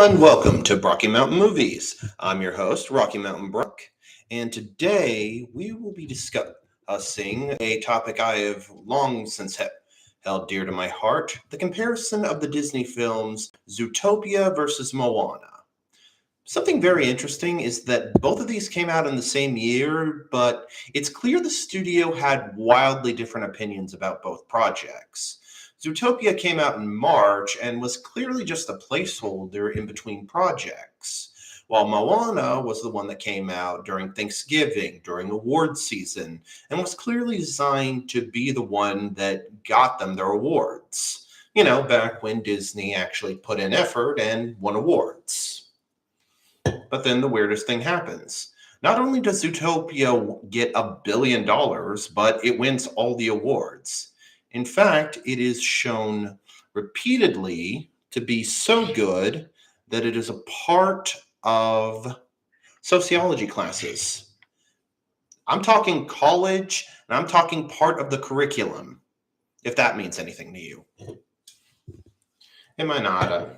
Hello and welcome to Rocky Mountain Movies. I'm your host, Rocky Mountain Brock, and today we will be discussing a topic I have long since held dear to my heart, the comparison of the Disney films Zootopia versus Moana. Something very interesting is that both of these came out in the same year, but it's clear the studio had wildly different opinions about both projects. Zootopia came out in March and was clearly just a placeholder in between projects, while Moana was the one that came out during Thanksgiving, during awards season, and was clearly designed to be the one that got them their awards. You know, back when Disney actually put in effort and won awards. But then the weirdest thing happens. Not only does Zootopia get $1 billion, but it wins all the awards. In fact, it is shown repeatedly to be so good that it is a part of sociology classes. I'm talking college, and I'm talking part of the curriculum, if that means anything to you. It might not,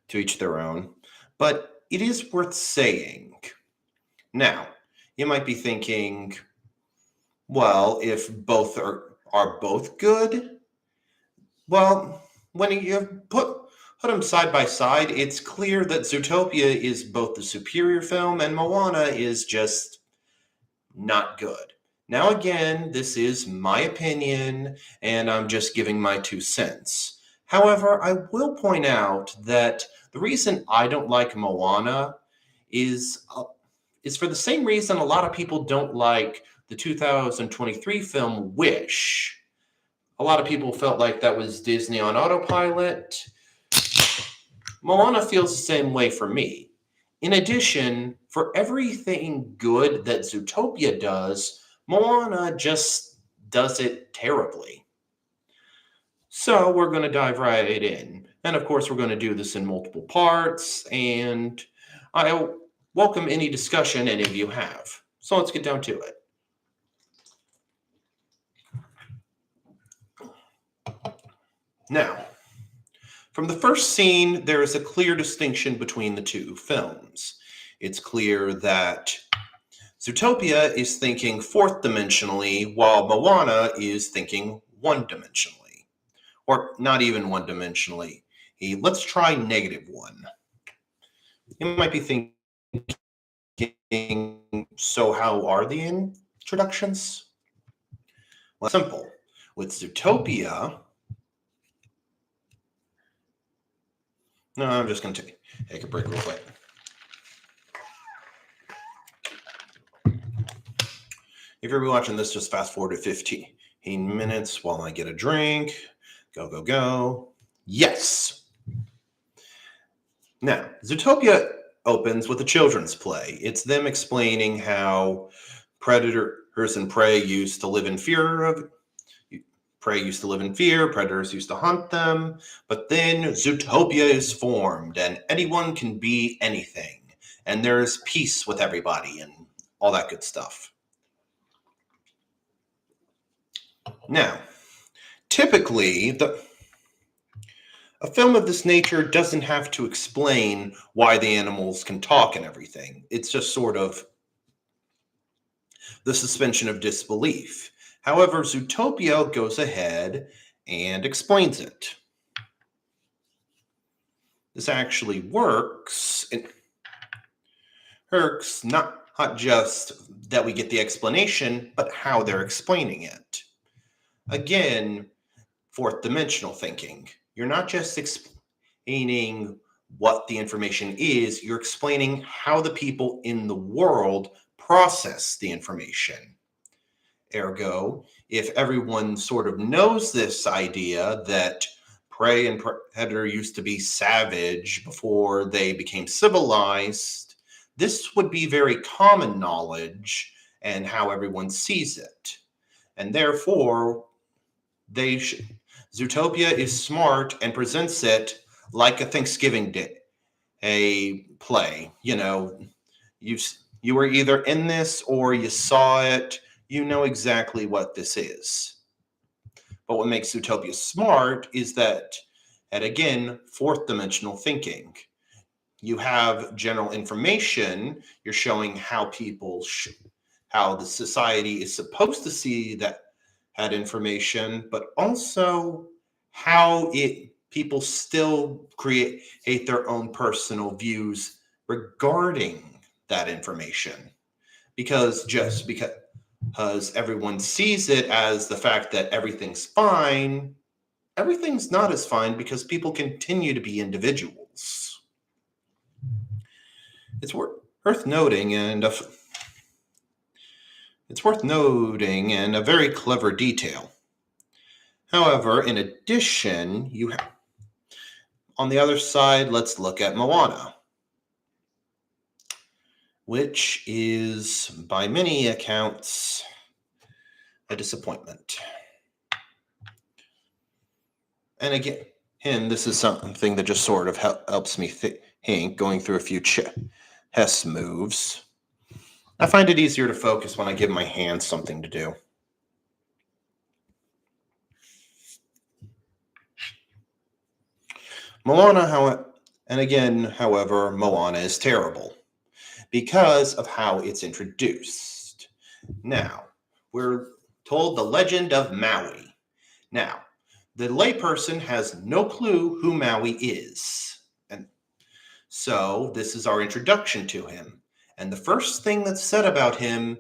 to each their own, but it is worth saying. Now, you might be thinking, well, if both are both good, well, when you put them side by side, it's clear that Zootopia is both the superior film and Moana is just not good. Now, again, this is my opinion, and I'm just giving my 2 cents. However, I will point out that the reason I don't like Moana is for the same reason a lot of people don't like the 2023 film Wish. A lot of people felt like that was Disney on autopilot. Moana feels the same way for me. In addition, for everything good that Zootopia does, Moana just does it terribly. So we're going to dive right in. And of course, we're going to do this in multiple parts, and I welcome any discussion any of you have. So let's get down to it. Now, from the first scene, there is a clear distinction between the two films. It's clear that Zootopia is thinking fourth dimensionally, while Moana is thinking one-dimensionally. Or not even one-dimensionally. Let's try -1. You might be thinking, so how are the introductions? Well, simple. With Zootopia, no, I'm just going to take a break real quick. If you're watching this, just fast forward to 15 minutes while I get a drink. Go, go, go. Yes. Now, Zootopia opens with a children's play. It's them explaining how predators and prey used to live in fear, predators used to hunt them, but then Zootopia is formed and anyone can be anything, and there's peace with everybody and all that good stuff. Now, typically, a film of this nature doesn't have to explain why the animals can talk and everything. It's just sort of the suspension of disbelief. However, Zootopia goes ahead and explains it. This actually works. It works not just that we get the explanation, but how they're explaining it. Again, fourth dimensional thinking. You're not just explaining what the information is, you're explaining how the people in the world process the information. Ergo, if everyone sort of knows this idea that prey and predator used to be savage before they became civilized, this would be very common knowledge and how everyone sees it. And therefore, Zootopia is smart and presents it like a Thanksgiving Day play. You know, you were either in this or you saw it. You know exactly what this is. But what makes Zootopia smart is that, and again, fourth dimensional thinking. you have general information. You're showing how how the society is supposed to see that information, but also how people still create their own personal views regarding that information. Because just because everyone sees it as the fact that everything's fine, everything's not as fine because people continue to be individuals. It's worth noting, and a very clever detail. However, in addition, on the other side, let's look at Moana, which is, by many accounts, a disappointment. And again, this is something that just sort of helps me think, going through a few chess moves. I find it easier to focus when I give my hands something to do. Moana, however, Moana is terrible because of how it's introduced. Now, we're told the legend of Maui. Now, the layperson has no clue who Maui is. And so this is our introduction to him. And the first thing that's said about him,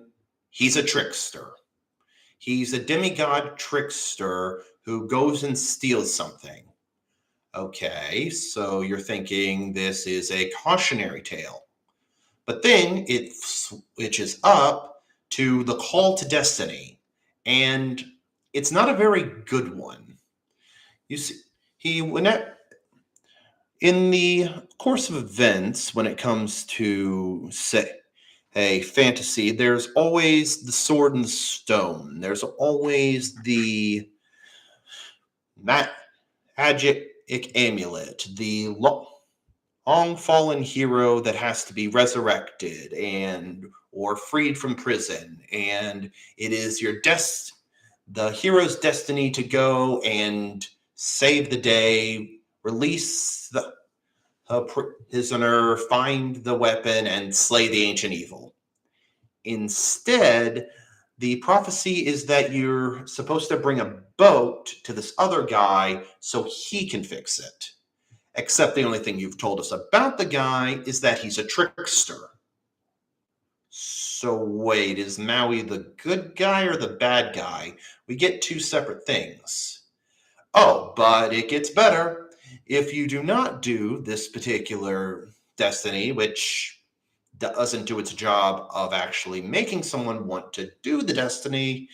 he's a trickster. He's a demigod trickster who goes and steals something. Okay, so you're thinking this is a cautionary tale. But then it switches up to the call to destiny. And it's not a very good one. You see, in the course of events, when it comes to, say, a fantasy, there's always the sword and the stone. There's always the magic amulet, the long fallen hero that has to be resurrected or freed from prison, and it is the hero's destiny to go and save the day, release the prisoner, find the weapon, and slay the ancient evil. Instead, the prophecy is that you're supposed to bring a boat to this other guy so he can fix it. Except the only thing you've told us about the guy is that he's a trickster. So wait, is Maui the good guy or the bad guy? We get two separate things. Oh, but it gets better. If you do not do this particular destiny, which doesn't do its job of actually making someone want to do the destiny,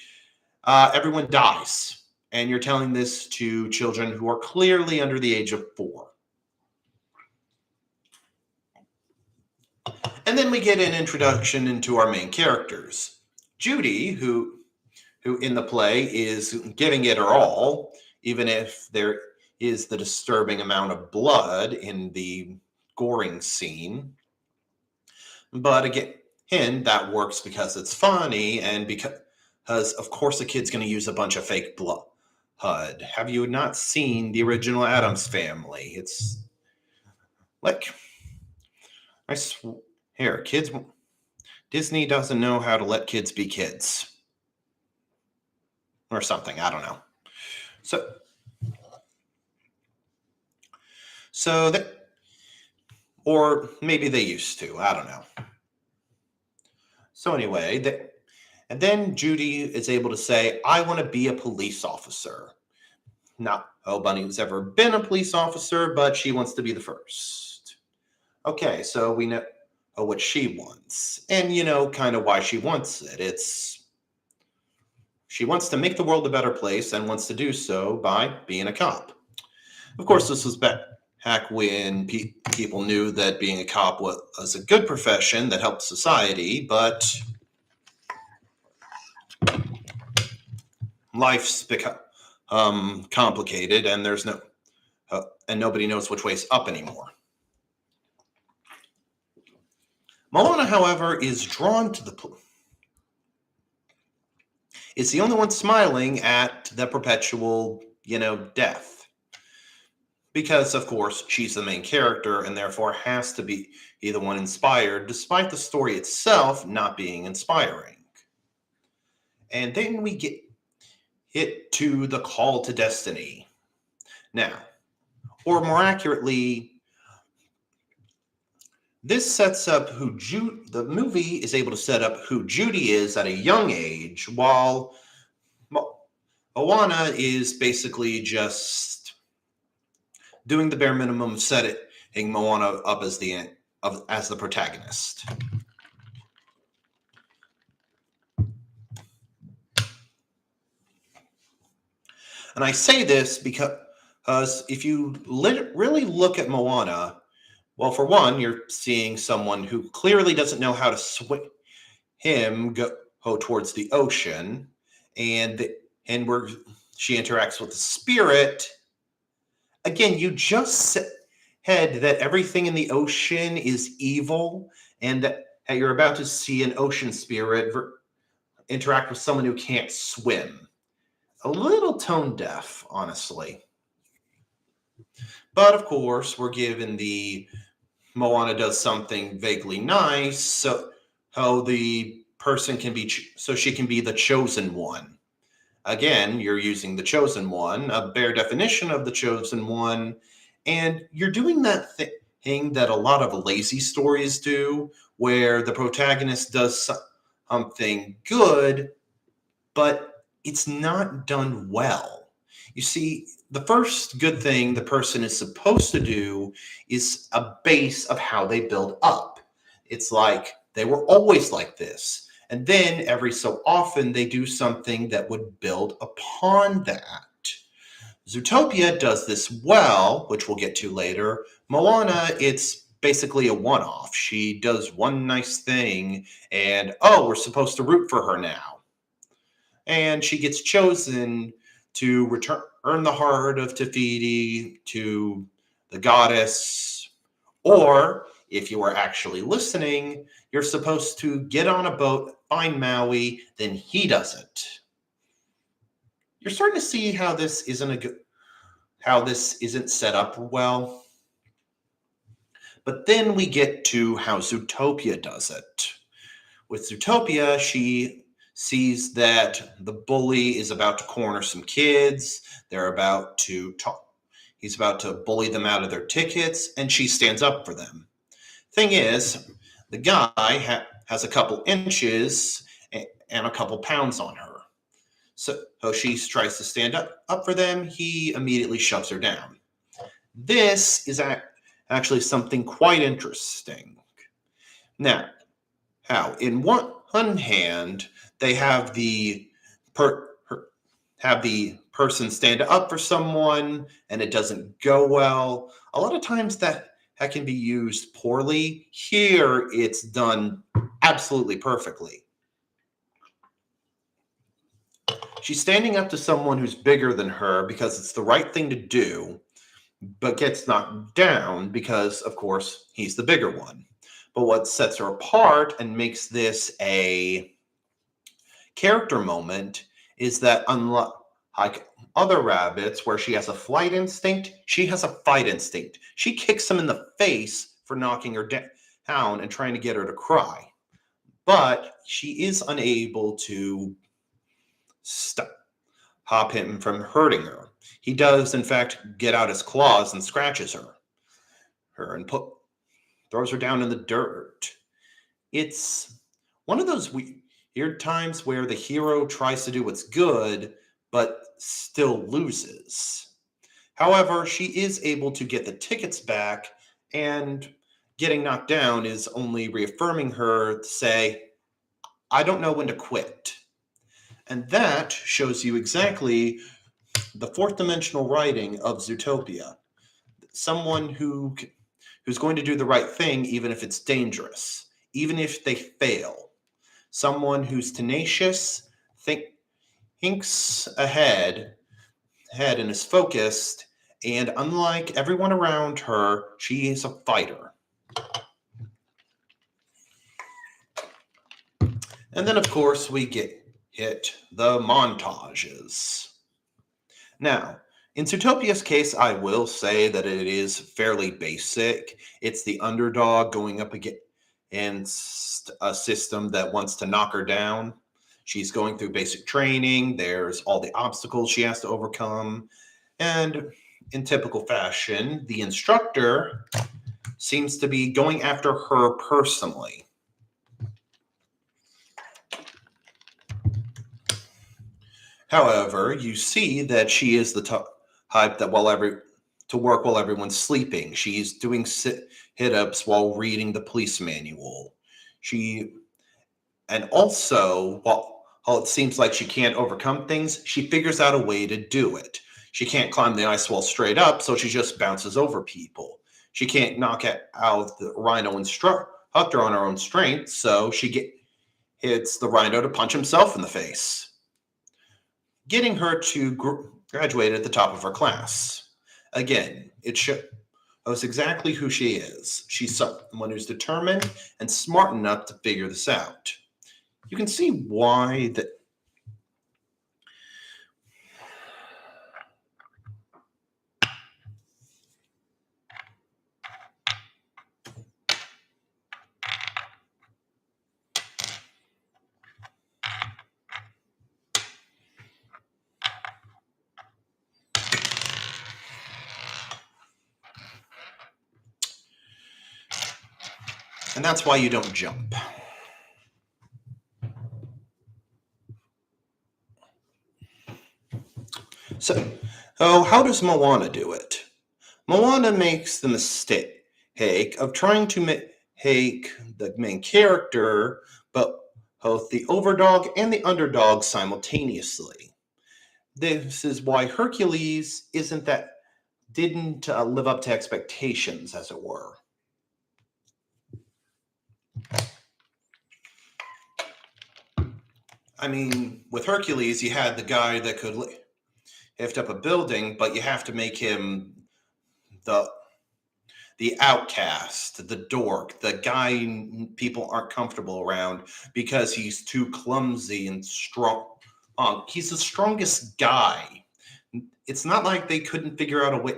everyone dies. And you're telling this to children who are clearly under the age of 4. And then we get an introduction into our main characters. Judy, who in the play is giving it her all, even if there is the disturbing amount of blood in the goring scene. But again, that works because it's funny and because of course the kid's going to use a bunch of fake blood. Have you not seen the original Addams Family? It's like, I swear, kids, Disney doesn't know how to let kids be kids. Or something, I don't know. So that, or maybe they used to, I don't know. So anyway, and then Judy is able to say, I want to be a police officer. Not nobody's ever been a police officer, but she wants to be the first. Okay, so we know what she wants. And kind of why she wants it. She wants to make the world a better place and wants to do so by being a cop. Of course, this was back when people knew that being a cop was a good profession that helped society, but life's become complicated, and there's and nobody knows which way's up anymore. Moana, however, is drawn to is the only one smiling at the perpetual, death. because, of course, she's the main character and therefore has to be the one inspired, despite the story itself not being inspiring. And then we get hit to the call to destiny. Now, or more accurately, this sets up the movie is able to set up who Judy is at a young age, while Moana is basically just doing the bare minimum, setting Moana up as as the protagonist. And I say this because if you really look at Moana, well, for one, you're seeing someone who clearly doesn't know how to swim go towards the ocean, and where she interacts with the spirit. Again, you just said that everything in the ocean is evil, and that you're about to see an ocean spirit interact with someone who can't swim. A little tone deaf, honestly. But of course, we're given the Moana does something vaguely nice, so how the person can be, so she can be the chosen one. Again, you're using the chosen one, a bare definition of the chosen one, and you're doing that thing that a lot of lazy stories do, where the protagonist does something good, but it's not done well. You see, the first good thing the person is supposed to do is a base of how they build up. It's like they were always like this. And then every so often they do something that would build upon that. Zootopia does this well, which we'll get to later. Moana, it's basically a one-off. She does one nice thing, and oh, we're supposed to root for her now. And she gets chosen to earn the heart of Te to the goddess. Or, if you are actually listening, you're supposed to get on a boat, find Maui, then he does it. You're starting to see how this isn't set up well. But then we get to how Zootopia does it. With Zootopia, she sees that the bully is about to corner some kids. They're about to talk. He's about to bully them out of their tickets, and she stands up for them. Thing is, the guy has a couple inches and a couple pounds on her. So she tries to stand up for them. He immediately shoves her down. This is actually something quite interesting. Now, how in one hand they have the person stand up for someone and it doesn't go well. A lot of times that can be used poorly. Here it's done absolutely perfectly. She's standing up to someone who's bigger than her because it's the right thing to do, but gets knocked down because, of course, he's the bigger one. But what sets her apart and makes this a character moment is that, unlike other rabbits where she has a flight instinct, she has a fight instinct. She kicks him in the face for knocking her down and trying to get her to cry. But she is unable to stop him from hurting her. He does, in fact, get out his claws and scratches her and throws her down in the dirt. It's one of those weird times where the hero tries to do what's good, but still loses. However, she is able to get the tickets back, and getting knocked down is only reaffirming her to say, I don't know when to quit. And that shows you exactly the fourth dimensional writing of Zootopia. Someone who's going to do the right thing even if it's dangerous, even if they fail. Someone who's tenacious, thinks ahead and is focused, and unlike everyone around her, she is a fighter. And then, of course, we hit the montages. Now, In Zootopia's case, I will say that it is fairly basic. It's the underdog going up against a system that wants to knock her down. She's going through basic training. There's all the obstacles she has to overcome. And in typical fashion, the instructor seems to be going after her personally. However, you see that she is the type that to work while everyone's sleeping. She's doing hit-ups while reading the police manual. She and also while it seems like she can't overcome things, she figures out a way to do it. She can't climb the ice wall straight up, so she just bounces over people. She can't knock out the rhino instructor on her own strength, so hits the rhino to punch himself in the face, getting her to graduate at the top of her class. Again, it shows exactly who she is. She's someone who's determined and smart enough to figure this out. You can see why that. And that's why you don't jump. So, how does Moana do it? Moana makes the mistake of trying to make the main character, but both the overdog and the underdog simultaneously. This is why Hercules didn't live up to expectations, as it were. I mean, with Hercules, you had the guy that could lift up a building, but you have to make him the outcast, the dork, the guy people aren't comfortable around because he's too clumsy and strong. He's the strongest guy. It's not like they couldn't figure out a way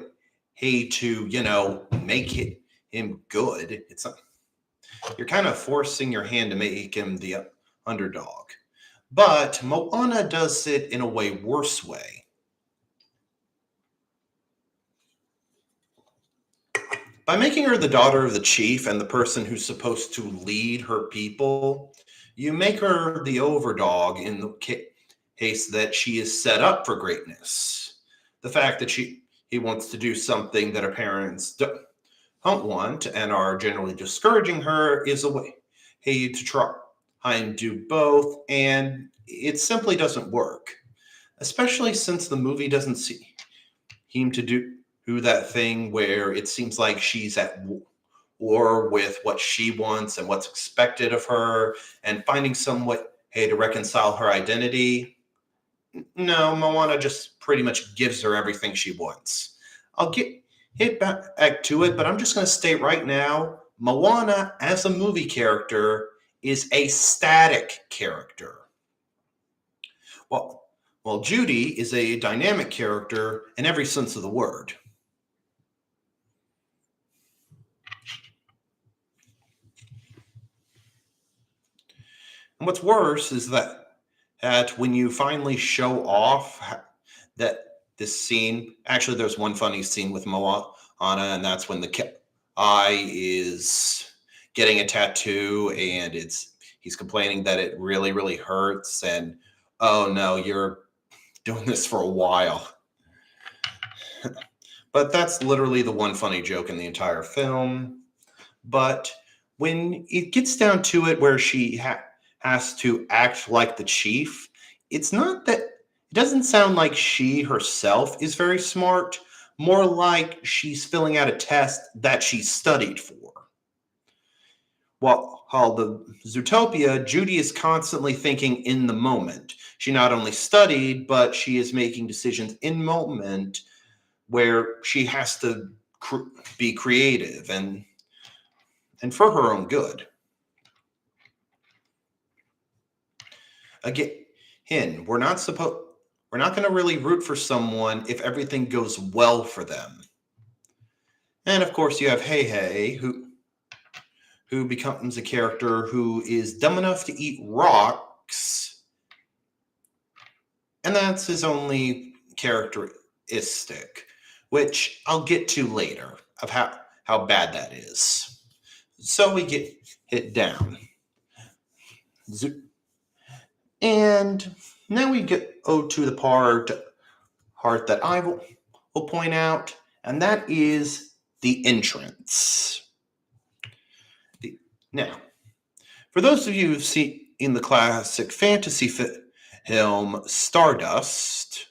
to, make him good. It's not, you're kind of forcing your hand to make him the underdog. But Moana does it in a way worse way. By making her the daughter of the chief and the person who's supposed to lead her people, you make her the overdog in the case that she is set up for greatness. The fact that he wants to do something that her parents don't want and are generally discouraging her is a way to try and do both, and it simply doesn't work, especially since the movie doesn't seem to do that thing where it seems like she's at war with what she wants and what's expected of her and finding some way to reconcile her identity. No, Moana just pretty much gives her everything she wants. I'll hit back to it, but I'm just going to state right now, Moana as a movie character is a static character. Well, Judy is a dynamic character in every sense of the word. And what's worse is that when you finally show off that this scene, actually, there's one funny scene with Moana, and that's when the eye is getting a tattoo, and he's complaining that it really, really hurts, and oh no, you're doing this for a while. But that's literally the one funny joke in the entire film. But when it gets down to it where she has to act like the chief, it's not that, it doesn't sound like she herself is very smart, more like she's filling out a test that she studied for. While the Zootopia, Judy is constantly thinking in the moment. She not only studied, but she is making decisions in moment where she has to be creative and for her own good. Again, we're not supposed We're not going to really root for someone if everything goes well for them. And of course, you have Hey Hey, who becomes a character who is dumb enough to eat rocks, and that's his only characteristic, which I'll get to later of how bad that is. So we get it down. And now we go to the part that I will point out, and that is the entrance. Now, for those of you who've seen in the classic fantasy film Stardust,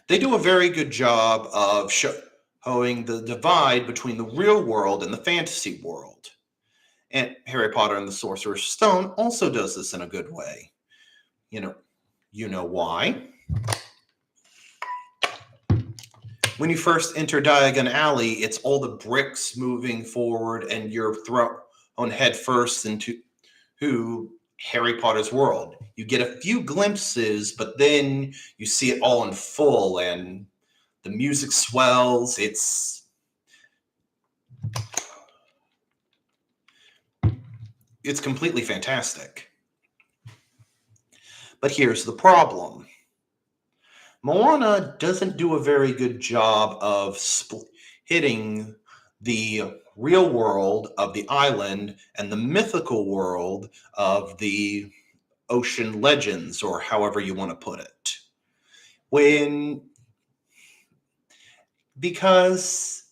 they do a very good job of showing the divide between the real world and the fantasy world. And Harry Potter and the Sorcerer's Stone also does this in a good way. You know why? When you first enter Diagon Alley, it's all the bricks moving forward and you're thrown headfirst into Harry Potter's world. You get a few glimpses, but then you see it all in full and the music swells. It's completely fantastic. But here's the problem. Moana doesn't do a very good job of hitting the real world of the island and the mythical world of the ocean legends, or however you want to put it. Because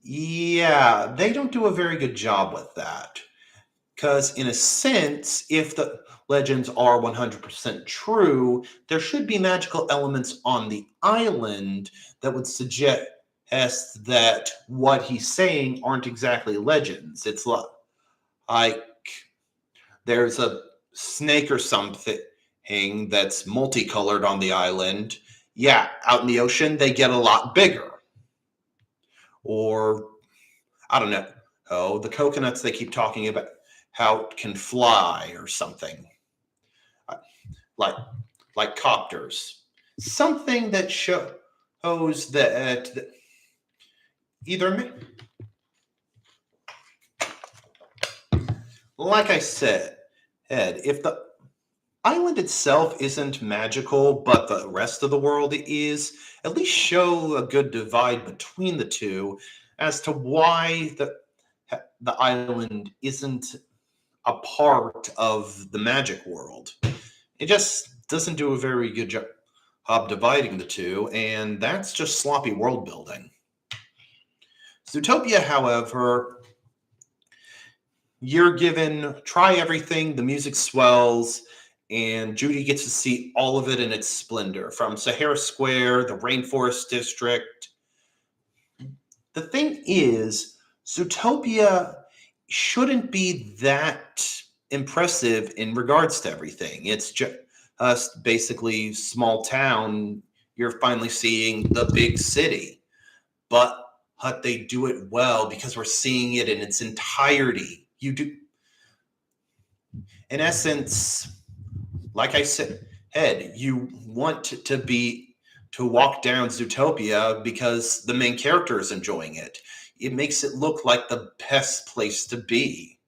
they don't do a very good job with that. Because in a sense, if the legends are 100% true, there should be magical elements on the island that would suggest that what he's saying aren't exactly legends. It's like there's a snake or something that's multicolored on the island. Yeah, out in the ocean, they get a lot bigger. Or, I don't know, the coconuts they keep talking about, how it can fly or something. Like copters. Something that shows that either, like I said, if the island itself isn't magical, but the rest of the world is, at least show a good divide between the two as to why the island isn't a part of the magic world. It just doesn't do a very good job dividing the two, and that's just sloppy world building. Zootopia, however, you're given try everything, the music swells, and Judy gets to see all of it in its splendor, from Sahara Square, the Rainforest District. The thing is, Zootopia shouldn't be that impressive in regards to everything. It's just basically small town. You're finally seeing the big city. But they do it well because we're seeing it in its entirety. You do. In essence, like I said, you want to walk down Zootopia because the main character is enjoying it. It makes it look like the best place to be.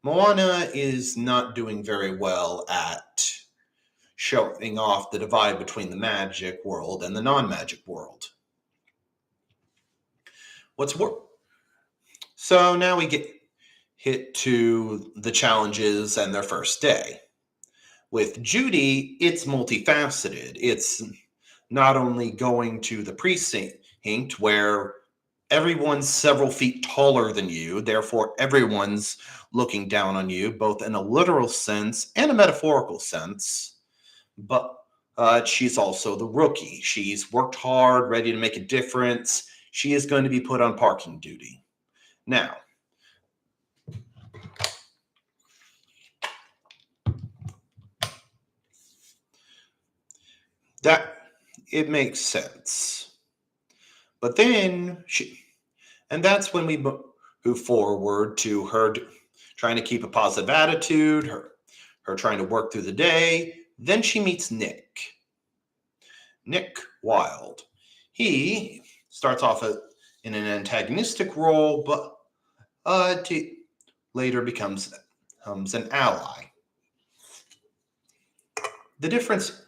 Moana is not doing very well at showing off the divide between the magic world and the non-magic world. So now we get hit to the challenges and their first day. With Judy, it's multifaceted. It's not only going to the precinct where everyone's several feet taller than you, therefore everyone's looking down on you, both in a literal sense and a metaphorical sense. But she's also the rookie. She's worked hard, ready to make a difference. She is going to be put on parking duty. Now, that it makes sense. But then and that's when we move forward to her trying to keep a positive attitude, her trying to work through the day. Then she meets Nick. Nick Wilde. He starts off in an antagonistic role, but he later becomes an ally. The difference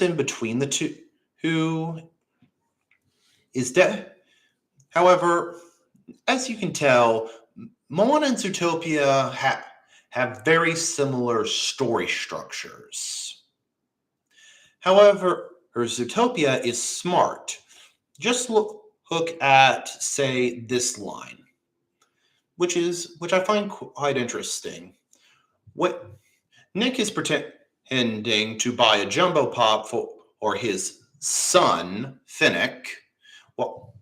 in between the two who is however, as you can tell, Moana and Zootopia have very similar story structures. However, Zootopia is smart. Just look at, say, this line, which I find quite interesting. What Nick is pretending to buy a jumbo pop for his son, Finnick. Well,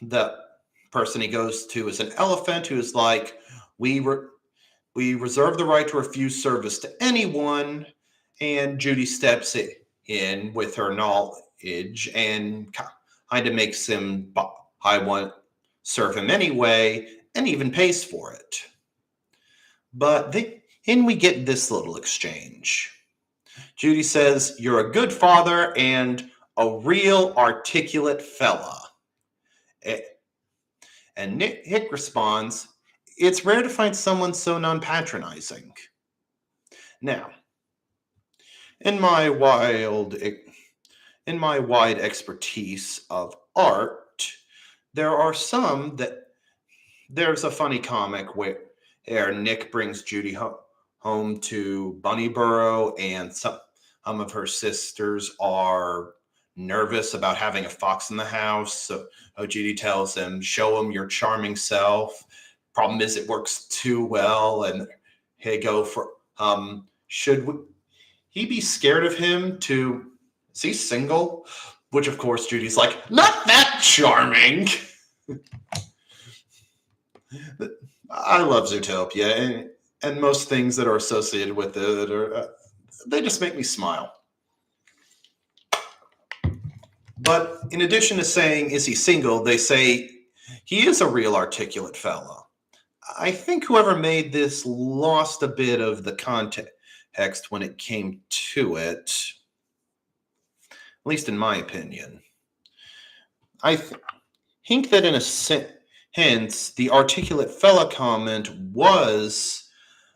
the person he goes to is an elephant who is like, we reserve the right to refuse service to anyone. And Judy steps in with her knowledge and kind of makes him serve him anyway, and even pays for it. But then we get this little exchange. Judy says, "You're a good father and a real articulate fella." And Nick responds, "It's rare to find someone so non-patronizing." Now, in my wide expertise of art, there's a funny comic where Nick brings Judy home to Bunnyborough, and some of her sisters are nervous about having a fox in the house. So Judy tells him, "Show him your charming self." Problem is, it works too well, and hey, go for should he be scared of him to? Is he single? Which, of course, Judy's like, "Not that charming." I love Zootopia, and most things that are associated with it they just make me smile. But in addition to saying, "Is he single?" they say, "He is a real articulate fella." I think whoever made this lost a bit of the context when it came to it, at least in my opinion. I think that in a sense, the articulate fella comment was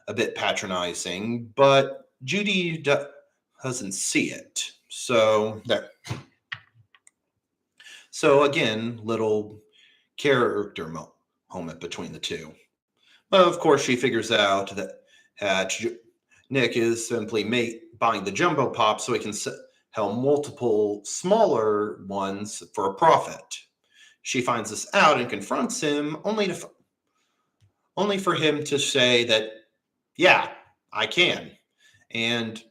a bit patronizing, but Judy doesn't see it. So there. So again, little character moment between the two. But of course, she figures out that Nick is simply buying the jumbo pop so he can sell multiple smaller ones for a profit. She finds this out and confronts him, only for him to say that, "Yeah, I can." And,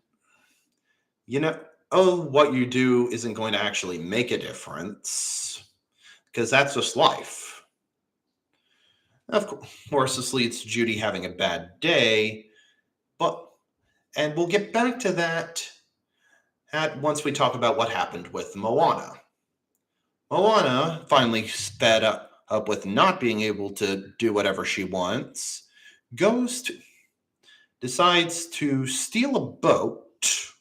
what you do isn't going to actually make a difference, because that's just life. Of course, this leads to Judy having a bad day, and we'll get back to that once we talk about what happened with Moana. Moana, finally fed up with not being able to do whatever she wants, decides to steal a boat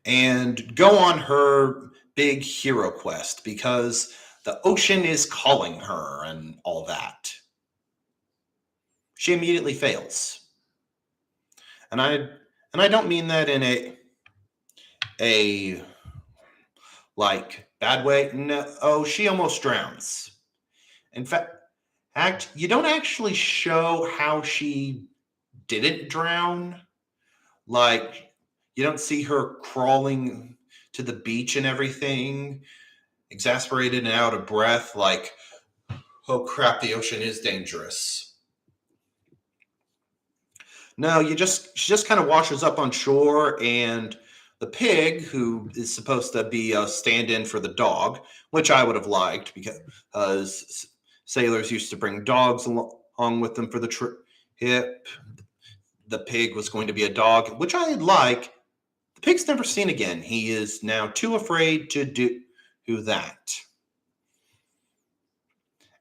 and go on her big hero quest because the ocean is calling her and all that. She immediately fails. And I don't mean that in a bad way. No, she almost drowns. In fact, you don't actually show how she didn't drown. You don't see her crawling to the beach and everything, exasperated and out of breath, like, "Oh crap, the ocean is dangerous." No, she just kind of washes up on shore, and the pig, who is supposed to be a stand-in for the dog, which I would have liked because sailors used to bring dogs along with them for the trip. The pig was going to be a dog, which I'd like. The pig's never seen again. He is now too afraid to do that.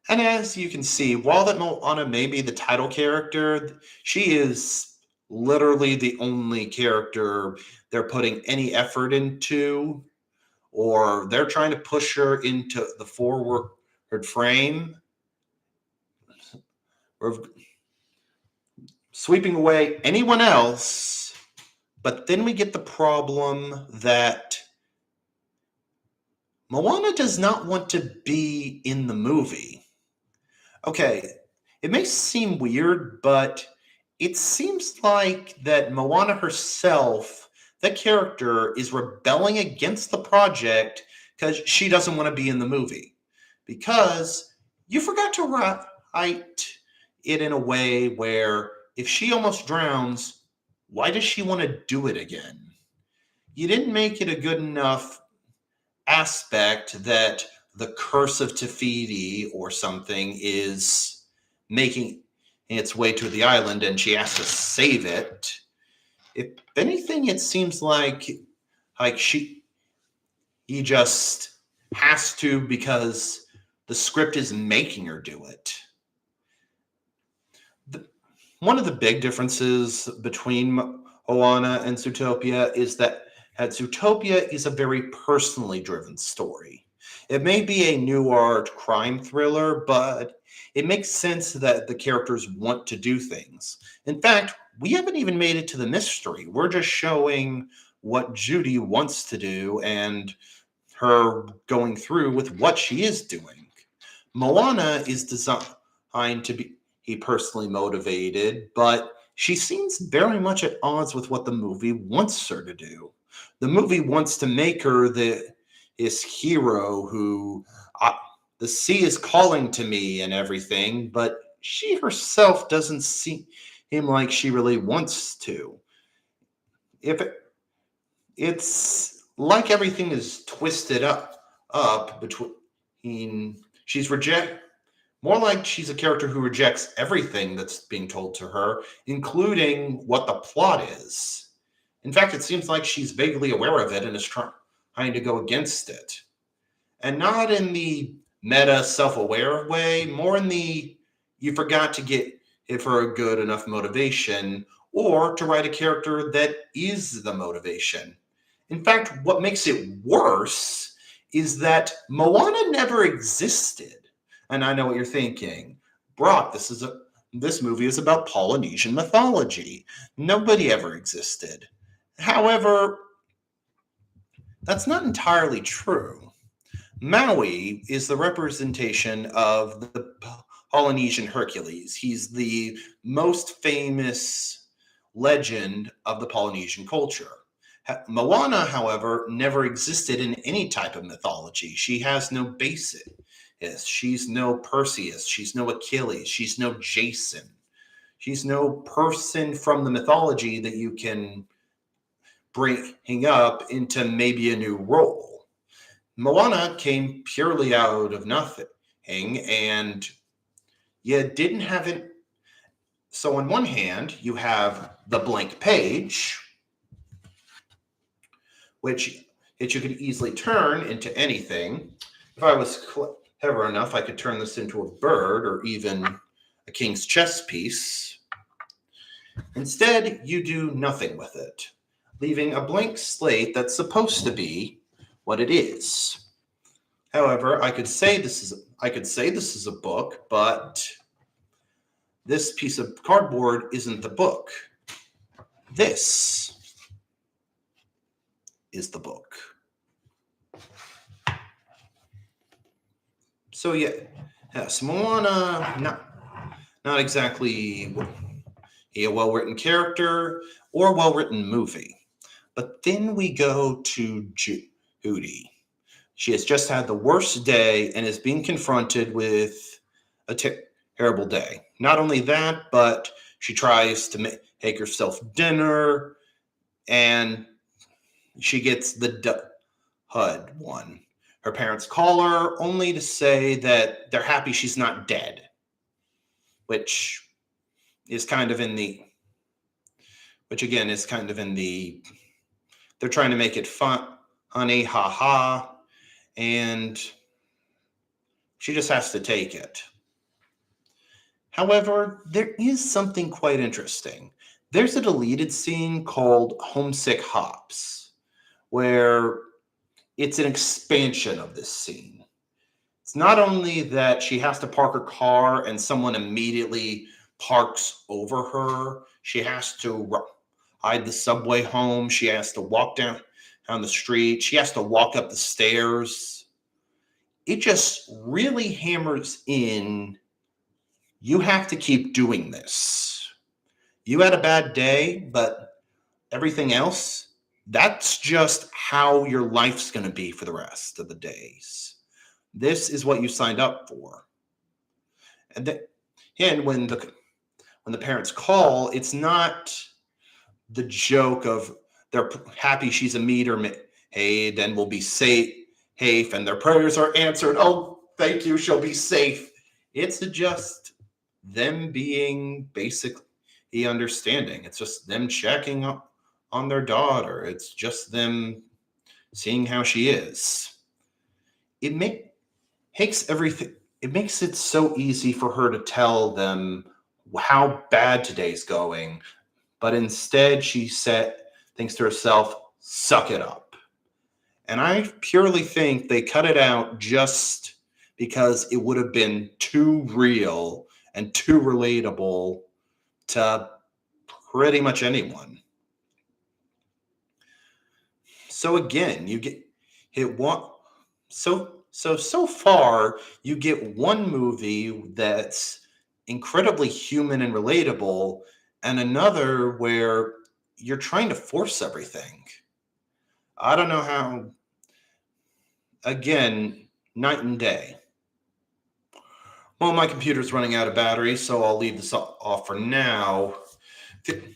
And as you can see, while that Moana may be the title character, she is literally the only character they're putting any effort into, or they're trying to push her into the forward frame, or sweeping away anyone else. But then we get the problem that Moana does not want to be in the movie. Okay, it may seem weird, but it seems like that Moana herself, the character, is rebelling against the project because she doesn't want to be in the movie. Because you forgot to write it in a way where if she almost drowns, why does she want to do it again? You didn't make it a good enough aspect that the curse of Tafiti or something is making its way to the island and she has to save it. If anything, it seems like he just has to because the script is making her do it. One of the big differences between Moana and Zootopia is that Zootopia is a very personally driven story. It may be a noir crime thriller, but it makes sense that the characters want to do things. In fact, we haven't even made it to the mystery. We're just showing what Judy wants to do and her going through with what she is doing. Moana is designed to be personally motivated, but she seems very much at odds with what the movie wants her to do. The movie wants to make her this hero who the sea is calling to me and everything, but she herself doesn't seem like she really wants to. If it's like everything is twisted up between she's more like she's a character who rejects everything that's being told to her, including what the plot is. In fact, it seems like she's vaguely aware of it and is trying to go against it. And not in the meta self-aware way, more in the you forgot to give her a good enough motivation or to write a character that is the motivation. In fact, what makes it worse is that Moana never existed. And I know what you're thinking. Brock, this movie is about Polynesian mythology. Nobody ever existed. However, that's not entirely true. Maui is the representation of the Polynesian Hercules. He's the most famous legend of the Polynesian culture. Moana, however, never existed in any type of mythology. She has no basis. She's no Perseus. She's no Achilles. She's no Jason. She's no person from the mythology that you can bring up into maybe a new role. Moana came purely out of nothing, and you didn't have it. So on one hand, you have the blank page, which you could easily turn into anything. If I was clever enough, I could turn this into a bird or even a king's chess piece. Instead, you do nothing with it, leaving a blank slate that's supposed to be what it is. However, I could say this is a book, but this piece of cardboard isn't the book. This is the book. So yes, Moana, not exactly a well-written character or well-written movie. But then we go to Judy. She has just had the worst day and is being confronted with a terrible day. Not only that, but she tries to make herself dinner, and she gets the HUD one. Her parents call her only to say that they're happy she's not dead, which is kind of in the, they're trying to make it fun, honey, ha ha, and she just has to take it. However, there is something quite interesting. There's a deleted scene called Homesick Hops, where it's an expansion of this scene. It's not only that she has to park her car and someone immediately parks over her, she has to ride the subway home, she has to walk down the street, she has to walk up the stairs. It just really hammers in, you have to keep doing this. You had a bad day, but everything else, that's just how your life's going to be for the rest of the days. This is what you signed up for. And when the parents call, it's not the joke of they're happy she's a meter maid and will be safe, and their prayers are answered. Oh, thank you, she'll be safe. It's just them being basically understanding. It's just them checking up on their daughter. It's just them seeing how she is. It makes everything. It makes it so easy for her to tell them how bad today's going, but instead she thinks to herself, "Suck it up." And I purely think they cut it out just because it would have been too real and too relatable to pretty much anyone. So again, you get hit one. So far, you get one movie that's incredibly human and relatable, and another where you're trying to force everything. I don't know how. Again, night and day. Well, my computer's running out of battery, so I'll leave this off for now.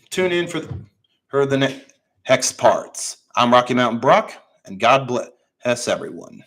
Tune in for the next parts. I'm Rocky Mountain Brock, and God bless everyone.